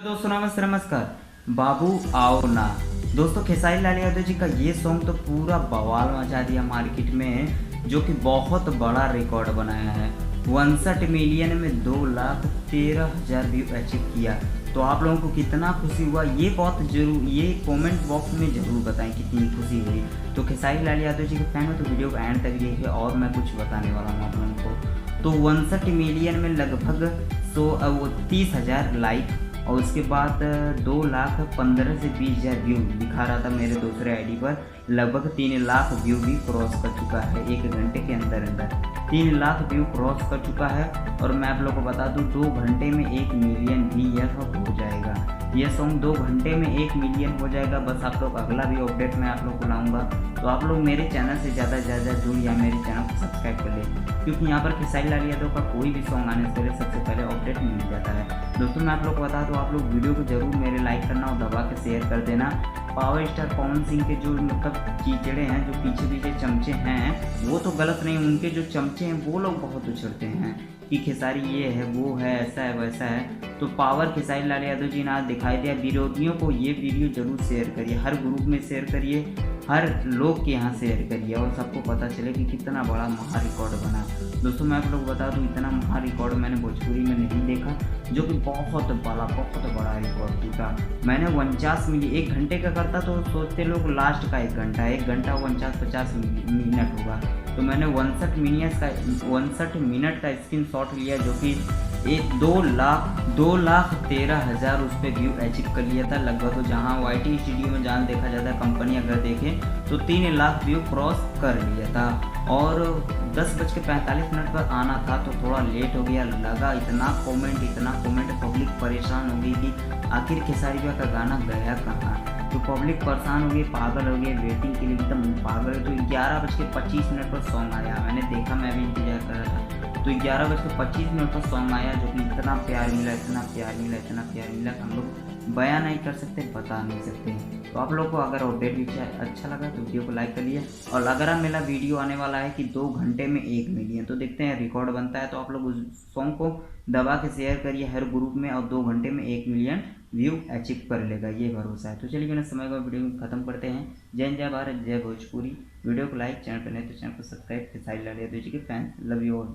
दोस्तों नमस्कार। बाबू आओ ना। दोस्तों खेसारी लाल यादव जी का ये सॉन्ग तो पूरा बवाल मचा दिया मार्केट में, जो कि बहुत बड़ा रिकॉर्ड बनाया है। 61 मिलियन में 2,13,000 व्यू अचीव किया। तो आप लोगों को कितना खुशी हुआ ये बहुत जरूर ये कमेंट बॉक्स में ज़रूर बताएं कितनी खुशी हुई। तो खेसारी लाल यादव जी के फैन हो तो वीडियो को एंड तक देखिए और मैं कुछ बताने वाला हूँ आप लोगों को। तो 61 मिलियन में लगभग 30,000 लाइक और उसके बाद 2,15,000 से 20,000 व्यू दिखा रहा था मेरे दूसरे आईडी पर। लगभग 3 लाख व्यू भी क्रॉस कर चुका है 1 घंटे के अंदर 3 लाख व्यू क्रॉस कर चुका है। और मैं आप लोगों को बता दूं 2 घंटे में 1 मिलियन भी यह हो जाएगा। यह सॉन्ग 2 घंटे में 1 मिलियन हो जाएगा। बस आप लोग अगला भी अपडेट मैं आप लोग को लाऊंगा, तो आप लोग मेरे चैनल से ज़्यादा से ज़्यादा जुड़ या मेरे चैनल को सब्सक्राइब कर लें, क्योंकि यहाँ पर खेसारी लाल यादव का कोई भी सॉन्ग आने से पहले सबसे पहले अपडेट मिल जाता है। दोस्तों मैं आप लोग को बता दूँ, आप लोग वीडियो को जरूर मेरे लाइक करना और दबा के शेयर कर देना। पावर स्टार पवन सिंह के जो मतलब कीचड़े हैं, जो पीछे पीछे चमचे हैं, वो तो गलत नहीं, उनके जो चमचे हैं वो लोग बहुत उछलते हैं कि खेसारी ये है वो है ऐसा है वैसा है। तो पावर खेसारी लाल यादव जी ने आज दिखाई दिया। विरोधियों को ये वीडियो जरूर शेयर करिए, हर ग्रुप में शेयर करिए, हर लोग के यहाँ शेयर करिए और सबको पता चले कि कितना बड़ा महा रिकॉर्ड बना। दोस्तों मैं आप लोग बता दूं, इतना महा रिकॉर्ड मैंने भोजपुरी में नहीं देखा, जो कि बहुत बड़ा रिकॉर्ड टूटा। मैंने 49 मिनट 1 घंटे का करता तो सोचते लोग लास्ट का 1 घंटा 49-50 मिनट होगा। तो मैंने 61 मिनट का स्क्रीन शॉट लिया, जो कि 2,13,000 उस पर व्यू अचीव कर लिया था लगभग। जहाँ YT स्टूडियो में जहाँ देखा जाता है कंपनी अगर देखें तो 3 लाख व्यू क्रॉस कर लिया था। और 10:45 पर आना था तो थोड़ा लेट हो गया। लगा इतना कमेंट पब्लिक परेशान हो गई कि आखिर खेसारी भैया का गाना गया कहाँ। तो पब्लिक परेशान हो गई, पागल हो गई, वेटिंग के लिए एकदम पागल। तो 11:25 पर सॉन्ग आया, मैंने देखा, मैं भी इंतजार कर रहा था। तो 11:25 पर सॉन्ग आया, जो कि इतना प्यार मिला कि हम लोग बयां नहीं कर सकते, बता नहीं सकते। तो आप लोग को अगर अपडेट भी अच्छा लगा तो वीडियो को लाइक करिए। और अगर मेरा वीडियो आने वाला है कि 2 घंटे में 1 मिलियन, तो देखते हैं रिकॉर्ड बनता है तो आप लोग उस सॉन्ग को दबा के शेयर करिए हर ग्रुप में, और 2 घंटे में 1 मिलियन व्यू अचीव कर लेगा, ये भरोसा है। तो चलिए बिना समय का वीडियो खत्म करते हैं। जय हिंद, जय भारत, जय भोजपुरी। वीडियो को लाइक, चैनल पर नहीं तो चैनल को सब्सक्राइब। खेसारी लाल यादव जी के फैन, लव यू ऑल।